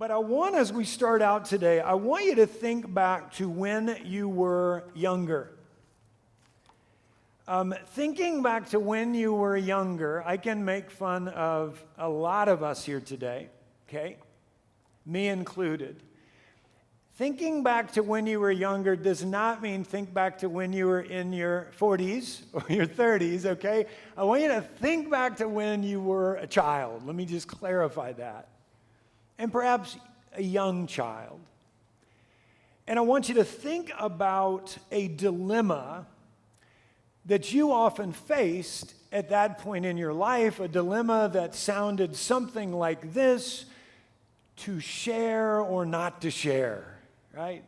But as we start out today, I want you to think back to when you were younger. Thinking back to when you were younger, I can make fun of a lot of us here today, okay? Me included. Thinking back to when you were younger does not mean think back to when you were in your 40s or your 30s, okay? I want you to think back to when you were a child. Let me just clarify that. And perhaps a young child. And I want you to think about a dilemma that you often faced at that point in your life, a dilemma that sounded something like this: to share or not to share, right?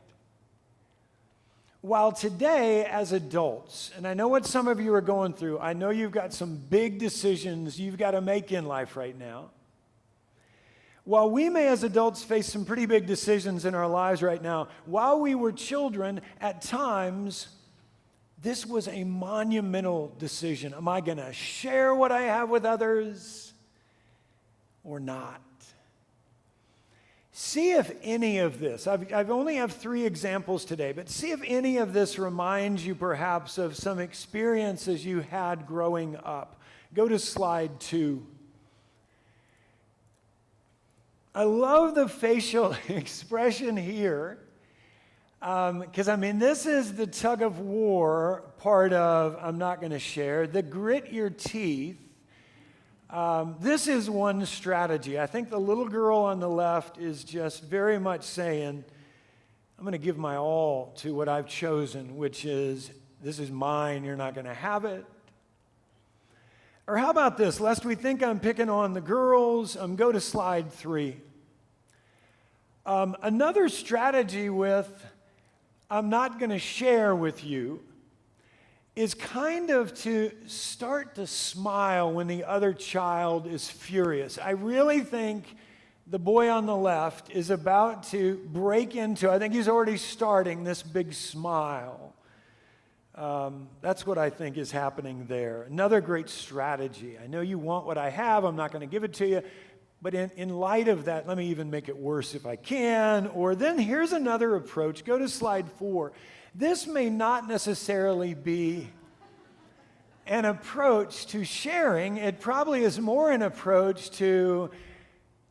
While today, as adults, and I know what some of you are going through, I know you've got some big decisions you've got to make in life right now. While we may, as adults, face some pretty big decisions in our lives right now, while we were children, at times, this was a monumental decision. Am I going to share what I have with others or not? See if any of this, I've only have 3 examples today, but see if any of this reminds you perhaps of some experiences you had growing up. Go to slide 2. I love the facial expression here. Because, this is the tug of war part of I'm not going to share. The grit your teeth. This is one strategy. I think the little girl on the left is just very much saying, I'm going to give my all to what I've chosen, which is, this is mine, you're not going to have it. Or how about this? Lest we think I'm picking on the girls, go to slide 3. Another strategy with I'm not going to share with you is kind of to start to smile when the other child is furious. I really think the boy on the left is about to break into, I think he's already starting this big smile. That's what I think is happening there. Another great strategy. I know you want what I have. I'm not going to give it to you. But in light of that, let me even make it worse if I can. Or then here's another approach. Go to slide 4. This may not necessarily be an approach to sharing. It probably is more an approach to,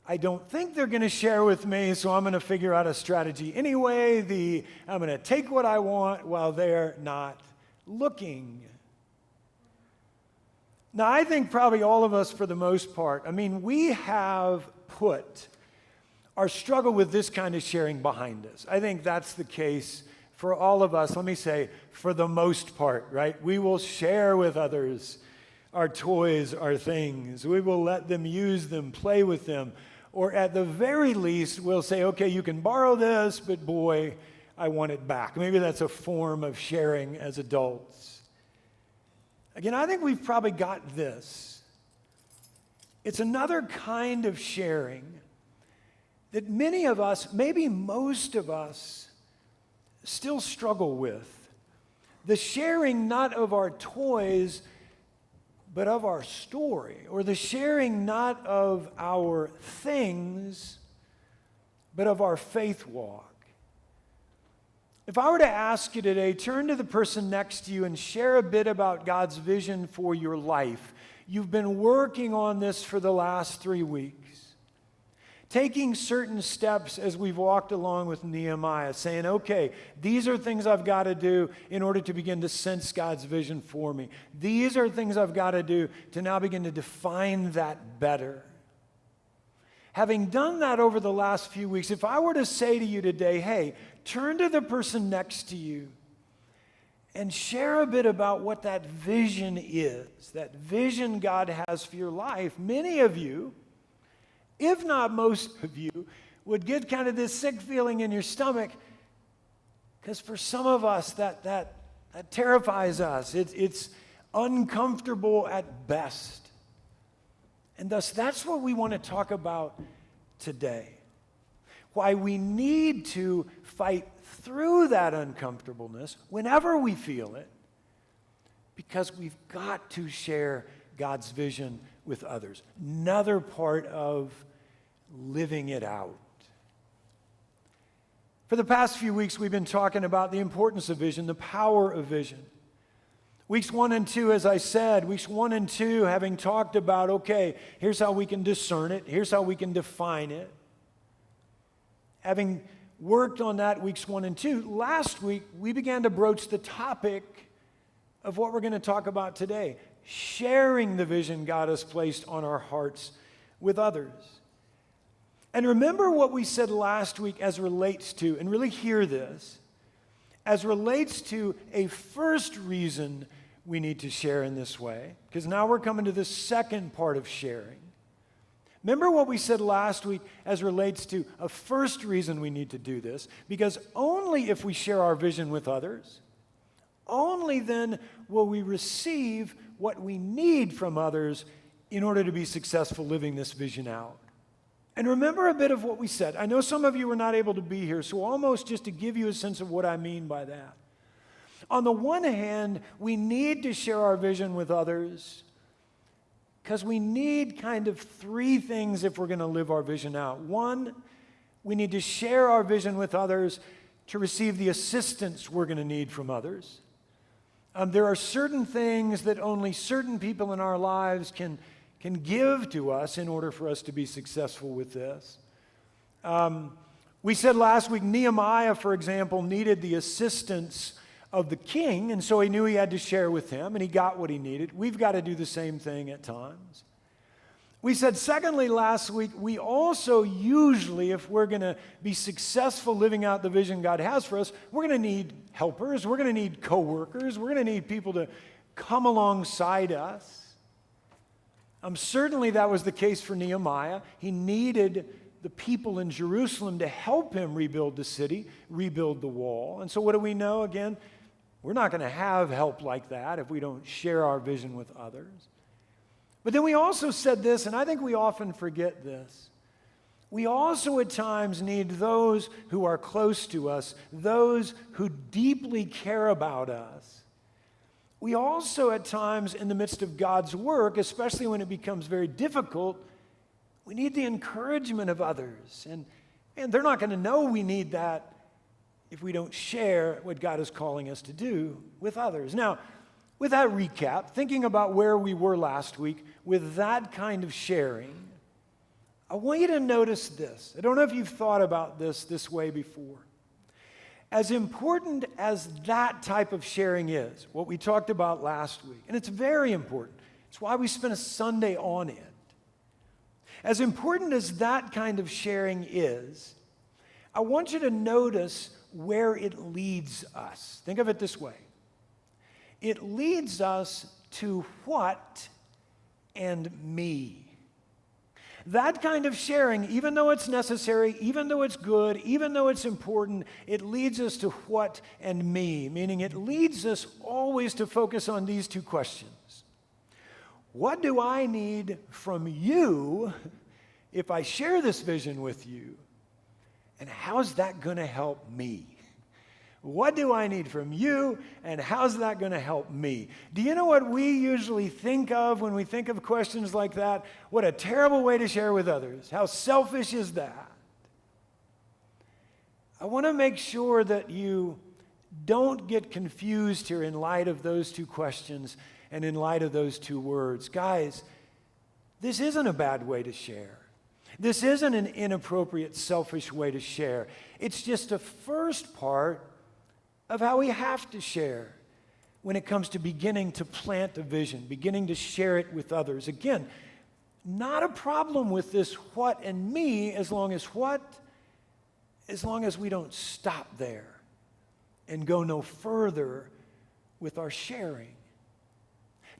I don't think they're going to share with me, so I'm going to figure out a strategy anyway. I'm going to take what I want while they're not looking. Now, I think probably all of us, for the most part, we have put our struggle with this kind of sharing behind us. I think that's the case for all of us. Let me say, for the most part, right? We will share with others our toys, our things. We will let them use them, play with them. Or at the very least, we'll say, okay, you can borrow this, but boy, I want it back. Maybe that's a form of sharing as adults. Again, I think we've probably got this. It's another kind of sharing that many of us, maybe most of us, still struggle with. The sharing not of our toys, but of our story. Or the sharing not of our things, but of our faith walk. If I were to ask you today, turn to the person next to you and share a bit about God's vision for your life. You've been working on this for the last 3 weeks. Taking certain steps as we've walked along with Nehemiah, saying, okay, these are things I've got to do in order to begin to sense God's vision for me. These are things I've got to do to now begin to define that better. Having done that over the last few weeks, if I were to say to you today, hey, turn to the person next to you and share a bit about what that vision is, that vision God has for your life. Many of you, if not most of you, would get kind of this sick feeling in your stomach, because for some of us, that terrifies us. It's uncomfortable at best. And thus, that's what we want to talk about today. Why we need to fight through that uncomfortableness whenever we feel it, because we've got to share God's vision with others. Another part of living it out. For the past few weeks, we've been talking about the importance of vision, the power of vision. Weeks 1 and 2, as I said, weeks 1 and 2, having talked about, okay, here's how we can discern it, here's how we can define it. Having worked on that weeks 1 and 2, last week we began to broach the topic of what we're going to talk about today, sharing the vision God has placed on our hearts with others. And remember what we said last week as relates to, and really hear this, as relates to a first reason we need to share in this way, because now we're coming to the second part of sharing. Remember what we said last week as relates to a first reason we need to do this, because only if we share our vision with others, only then will we receive what we need from others in order to be successful living this vision out. And remember a bit of what we said. I know some of you were not able to be here, so almost just to give you a sense of what I mean by that. On the one hand, we need to share our vision with others because we need kind of three things if we're going to live our vision out. One, we need to share our vision with others to receive the assistance we're going to need from others. There are certain things that only certain people in our lives can give to us in order for us to be successful with this. We said last week, Nehemiah, for example, needed the assistance of the king, and so he knew he had to share with him, and he got what he needed. We've got to do the same thing at times. We said, secondly, last week, we also usually, if we're going to be successful living out the vision God has for us, we're going to need helpers, we're going to need co-workers, we're going to need people to come alongside us. Certainly that was the case for Nehemiah. He needed the people in Jerusalem to help him rebuild the city, rebuild the wall. And so what do we know? Again, we're not going to have help like that if we don't share our vision with others. But then we also said this, and I think we often forget this. We also at times need those who are close to us, those who deeply care about us. We also at times in the midst of God's work, especially when it becomes very difficult, we need the encouragement of others. And they're not going to know we need that if we don't share what God is calling us to do with others. Now, with that recap, thinking about where we were last week, with that kind of sharing, I want you to notice this. I don't know if you've thought about this way before. As important as that type of sharing is, what we talked about last week, and it's very important. It's why we spent a Sunday on it. As important as that kind of sharing is, I want you to notice where it leads us. Think of it this way. It leads us to what and me. That kind of sharing, even though it's necessary, even though it's good, even though it's important, it leads us to what and me, meaning it leads us always to focus on these two questions. What do I need from you if I share this vision with you? And how's that going to help me? What do I need from you, and how's that going to help me? Do you know what we usually think of when we think of questions like that? What a terrible way to share with others. How selfish is that? I want to make sure that you don't get confused here in light of those two questions and in light of those two words. Guys, this isn't a bad way to share. This isn't an inappropriate, selfish way to share. It's just a first part of how we have to share when it comes to beginning to plant a vision, beginning to share it with others. Again, not a problem with this what and me as long as we don't stop there and go no further with our sharing.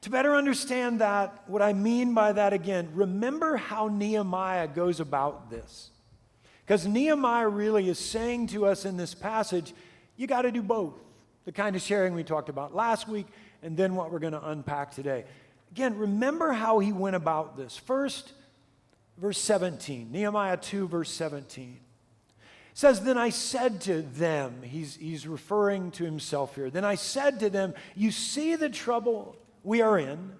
To better understand that, what I mean by that again, remember how Nehemiah goes about this. Because Nehemiah really is saying to us in this passage, you got to do both. The kind of sharing we talked about last week and then what we're going to unpack today. Again, remember how he went about this. First, verse 17, Nehemiah 2, verse 17. It says, then I said to them, he's referring to himself here, then I said to them, you see the trouble we are in,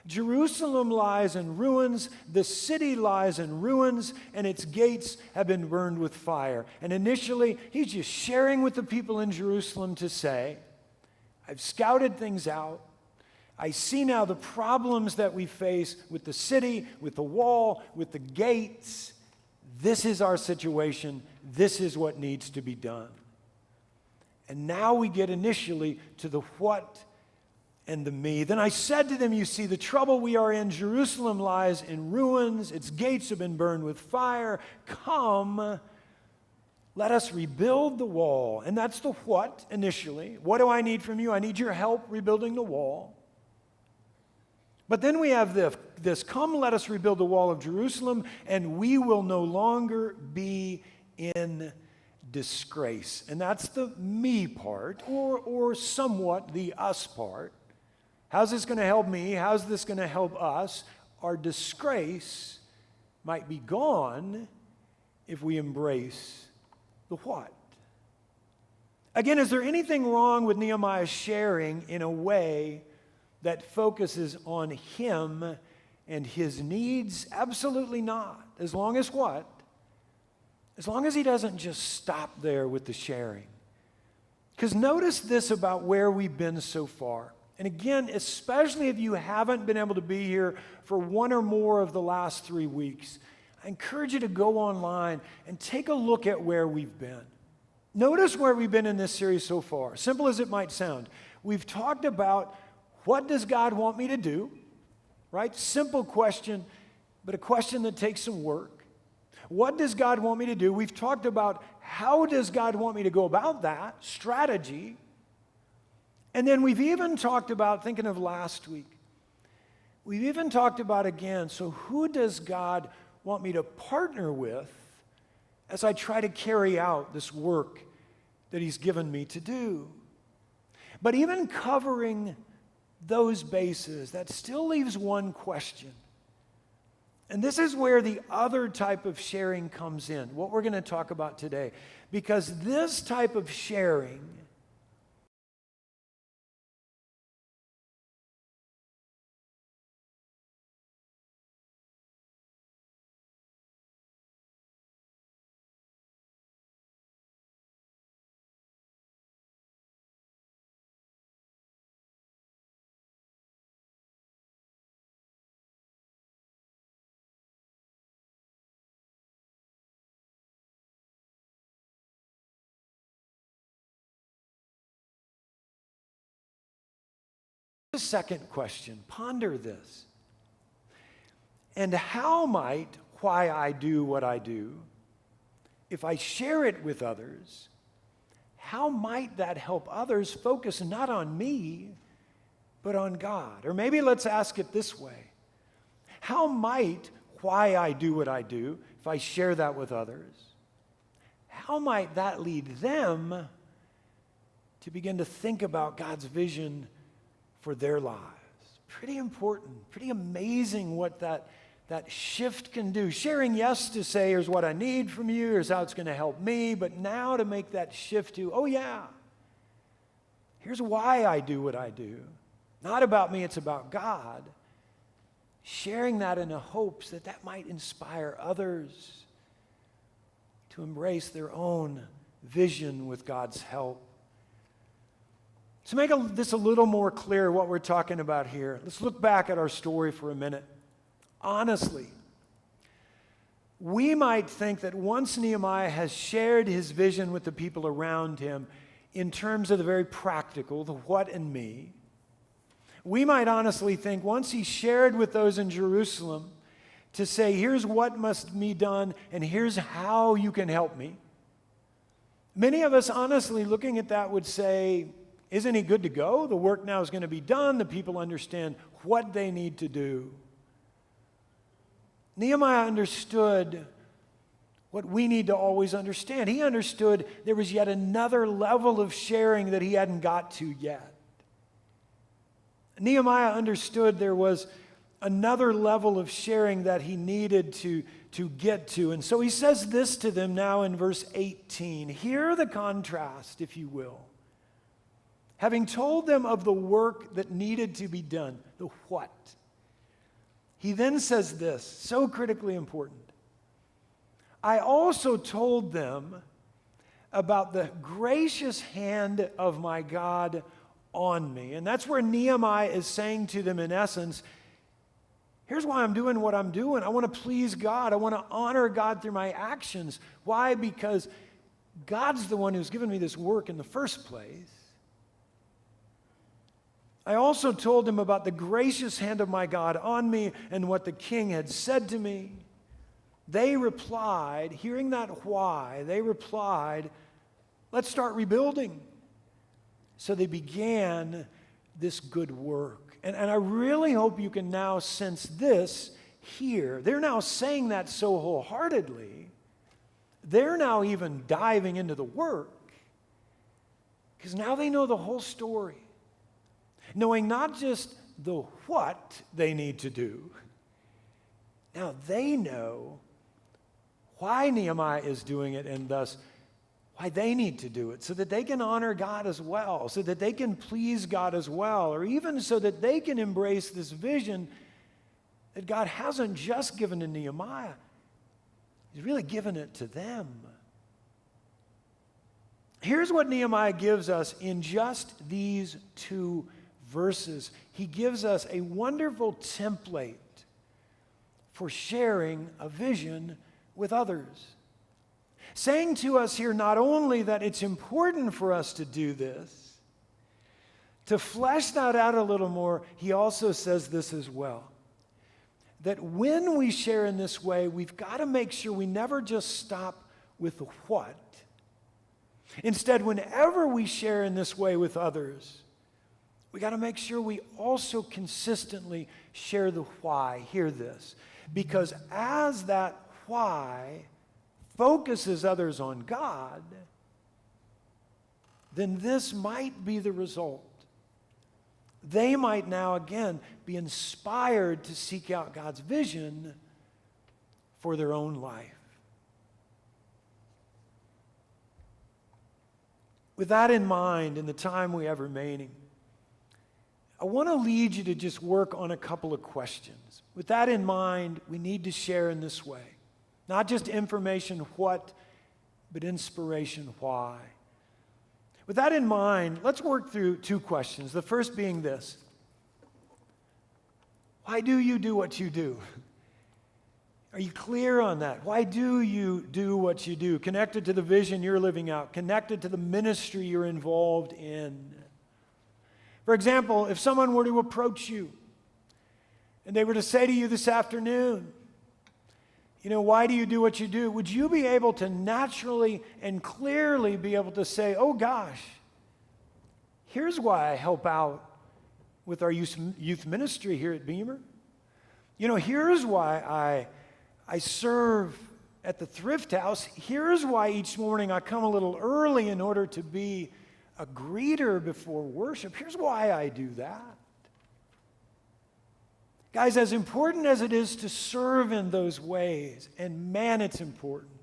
Jerusalem lies in ruins, the city lies in ruins, and its gates have been burned with fire. And initially, he's just sharing with the people in Jerusalem to say, I've scouted things out. I see now the problems that we face with the city, with the wall, with the gates. This is our situation. This is what needs to be done. And now we get initially to the what and the me. Then I said to them, you see, the trouble we are in, Jerusalem lies in ruins. Its gates have been burned with fire. Come, let us rebuild the wall. And that's the what initially. What do I need from you? I need your help rebuilding the wall. But then we have this, come, let us rebuild the wall of Jerusalem, and we will no longer be in disgrace. And that's the me part, or somewhat the us part. How's this going to help me? How's this going to help us? Our disgrace might be gone if we embrace the what. Again, is there anything wrong with Nehemiah sharing in a way that focuses on him and his needs? Absolutely not. As long as what? As long as he doesn't just stop there with the sharing. Because notice this about where we've been so far. And again, especially if you haven't been able to be here for one or more of the last 3 weeks, I encourage you to go online and take a look at where we've been. Notice where we've been in this series so far. Simple as it might sound. We've talked about what does God want me to do, right? Simple question, but a question that takes some work. What does God want me to do? We've talked about how does God want me to go about that, strategy. And then we've even talked about, thinking of last week, we've even talked about again, so who does God want me to partner with as I try to carry out this work that he's given me to do? But even covering those bases, that still leaves one question. And this is where the other type of sharing comes in, what we're going to talk about today. Because this type of sharing the second question. Ponder this. And how might why I do what I do, if I share it with others, how might that help others focus not on me, but on God? Or maybe let's ask it this way. How might why I do what I do, if I share that with others, how might that lead them to begin to think about God's vision for their lives? Pretty important, pretty amazing what that shift can do. Sharing yes to say, here's what I need from you, here's how it's going to help me, but now to make that shift to, oh yeah, here's why I do what I do. Not about me, it's about God. Sharing that in the hopes that that might inspire others to embrace their own vision with God's help. To make this a little more clear what we're talking about here, let's look back at our story for a minute. Honestly, we might think that once Nehemiah has shared his vision with the people around him in terms of the very practical, the what and me, we might honestly think once he shared with those in Jerusalem to say, here's what must be done and here's how you can help me. Many of us honestly looking at that would say, isn't he good to go? The work now is going to be done. The people understand what they need to do. Nehemiah understood what we need to always understand. He understood there was yet another level of sharing that he hadn't got to yet. Nehemiah understood there was another level of sharing that he needed to get to. And so he says this to them now in verse 18. Hear the contrast, if you will. Having told them of the work that needed to be done, the what, he then says this, so critically important. I also told them about the gracious hand of my God on me. And that's where Nehemiah is saying to them, in essence, here's why I'm doing what I'm doing. I want to please God. I want to honor God through my actions. Why? Because God's the one who's given me this work in the first place. I also told him about the gracious hand of my God on me and what the king had said to me. They replied, hearing that why, they replied, let's start rebuilding. So they began this good work. And I really hope you can now sense this here. They're now saying that so wholeheartedly. They're now even diving into the work because now they know the whole story. Knowing not just the what they need to do, now they know why Nehemiah is doing it and thus why they need to do it, so that they can honor God as well, so that they can please God as well, or even so that they can embrace this vision that God hasn't just given to Nehemiah, He's really given it to them. Here's what Nehemiah gives us in just these 2 verses. He gives us a wonderful template for sharing a vision with others. Saying to us here not only that it's important for us to do this, to flesh that out a little more, he also says this as well. That when we share in this way, we've got to make sure we never just stop with the what. Instead, whenever we share in this way with others, we got to make sure we also consistently share the why. Hear this. Because as that why focuses others on God, then this might be the result. They might now again be inspired to seek out God's vision for their own life. With that in mind, in the time we have remaining, I want to lead you to just work on a couple of questions. With that in mind, we need to share in this way. Not just information what, but inspiration why. With that in mind, let's work through 2 questions. The first being this. Why do you do what you do? Are you clear on that? Why do you do what you do? Connected to the vision you're living out, connected to the ministry you're involved in. For example, if someone were to approach you and they were to say to you this afternoon, why do you do what you do? Would you be able to naturally and clearly be able to say, oh gosh, here's why I help out with our youth ministry here at Beamer. Here's why I serve at the Thrift House. Here's why each morning I come a little early in order to be a greeter before worship. Here's why I do that. Guys, as important as it is to serve in those ways, and man, it's important.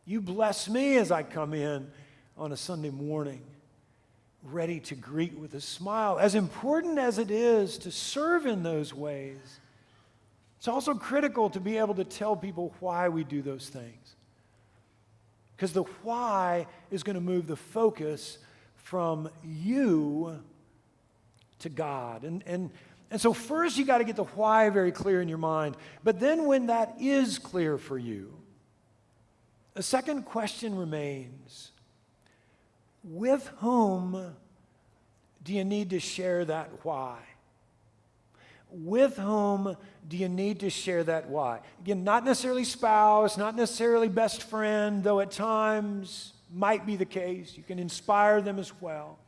You bless me as I come in on a Sunday morning, ready to greet with a smile. As important as it is to serve in those ways, it's also critical to be able to tell people why we do those things. Because the why is going to move the focus from you to God. And so first you got to get the why very clear in your mind. But then when that is clear for you, a second question remains. With whom do you need to share that why? With whom do you need to share that why? Again, not necessarily spouse, not necessarily best friend, though at times might be the case. You can inspire them as well.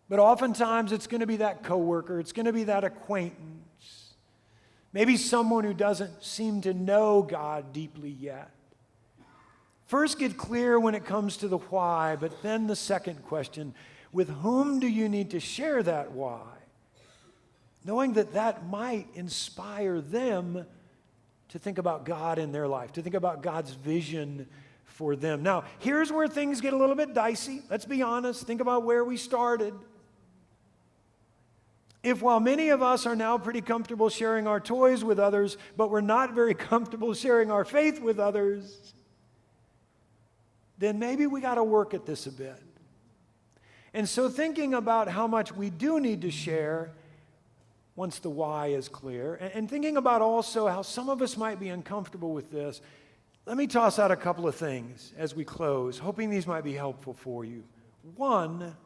But oftentimes it's going to be that coworker, it's going to be that acquaintance, maybe someone who doesn't seem to know God deeply yet. First get clear when it comes to the why, but then the second question, with whom do you need to share that why? Knowing that that might inspire them to think about God in their life, to think about God's vision for them. Now, here's where things get a little bit dicey. Let's be honest. Think about where we started. If while many of us are now pretty comfortable sharing our toys with others, but we're not very comfortable sharing our faith with others, then maybe we got to work at this a bit. And so thinking about how much we do need to share once the why is clear, and thinking about also how some of us might be uncomfortable with this, let me toss out a couple of things as we close, hoping these might be helpful for you. One,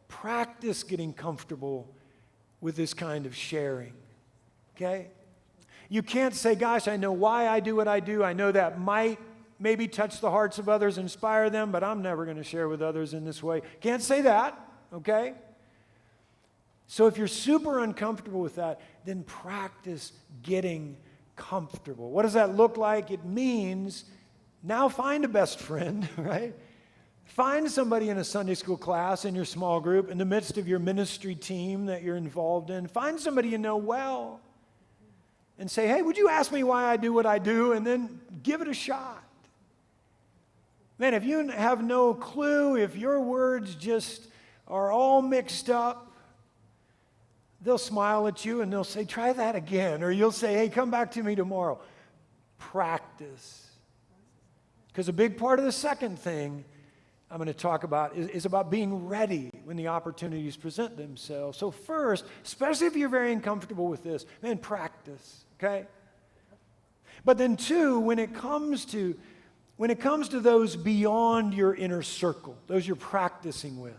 practice getting comfortable with this kind of sharing, okay? You can't say, gosh, I know why I do what I do. I know that might maybe touch the hearts of others, inspire them, but I'm never going to share with others in this way. Can't say that, okay? So if you're super uncomfortable with that, then practice getting comfortable. What does that look like? It means now find a best friend, right? Find somebody in a Sunday school class, in your small group, in the midst of your ministry team that you're involved in. Find somebody you know well and say, hey, would you ask me why I do what I do? And then give it a shot. Man, if you have no clue, if your words just are all mixed up, they'll smile at you and they'll say, try that again. Or you'll say, hey, come back to me tomorrow. Practice. Because a big part of the second thing I'm going to talk about is about being ready when the opportunities present themselves. So first, especially if you're very uncomfortable with this, man, practice, okay? But then two, when it comes to those beyond your inner circle, those you're practicing with,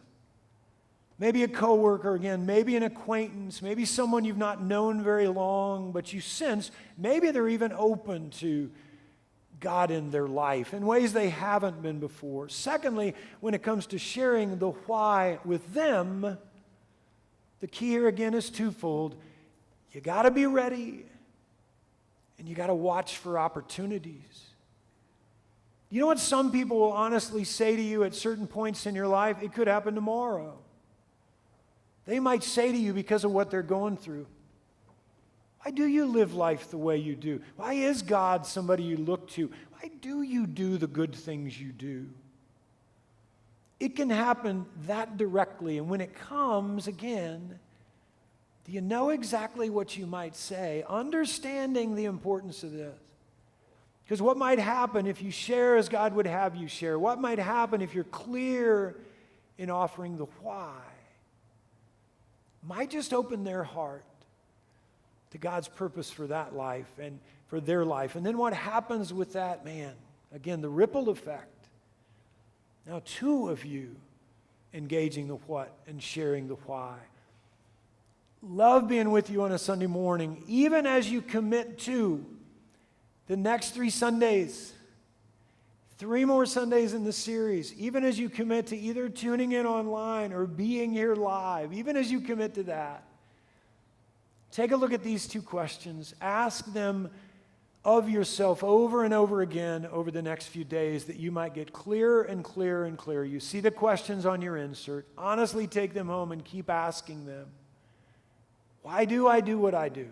maybe a coworker again, maybe an acquaintance, maybe someone you've not known very long, but you sense maybe they're even open to God in their life in ways they haven't been before. Secondly, when it comes to sharing the why with them, the key here again is twofold. You got to be ready, and you got to watch for opportunities. You know what some people will honestly say to you at certain points in your life? It could happen tomorrow. They might say to you because of what they're going through, why do you live life the way you do? Why is God somebody you look to? Why do you do the good things you do? It can happen that directly. And when it comes, again, do you know exactly what you might say? Understanding the importance of this. Because what might happen if you share as God would have you share? What might happen if you're clear in offering the why? Might just open their heart to God's purpose for that life and for their life. And then what happens with that, man? Again, the ripple effect. Now, two of you engaging the what and sharing the why. Love being with you on a Sunday morning, even as you commit to the next 3 Sundays, 3 more Sundays in the series, even as you commit to either tuning in online or being here live, even as you commit to that. Take a look at these 2 questions. Ask them of yourself over and over again over the next few days that you might get clearer and clearer and clearer. You see the questions on your insert. Honestly, take them home and keep asking them. Why do I do what I do?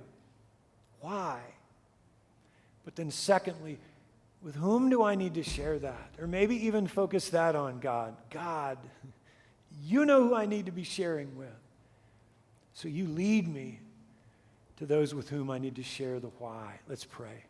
Why? But then secondly, with whom do I need to share that? Or maybe even focus that on God. God, you know who I need to be sharing with. So you lead me to those with whom I need to share the why. Let's pray.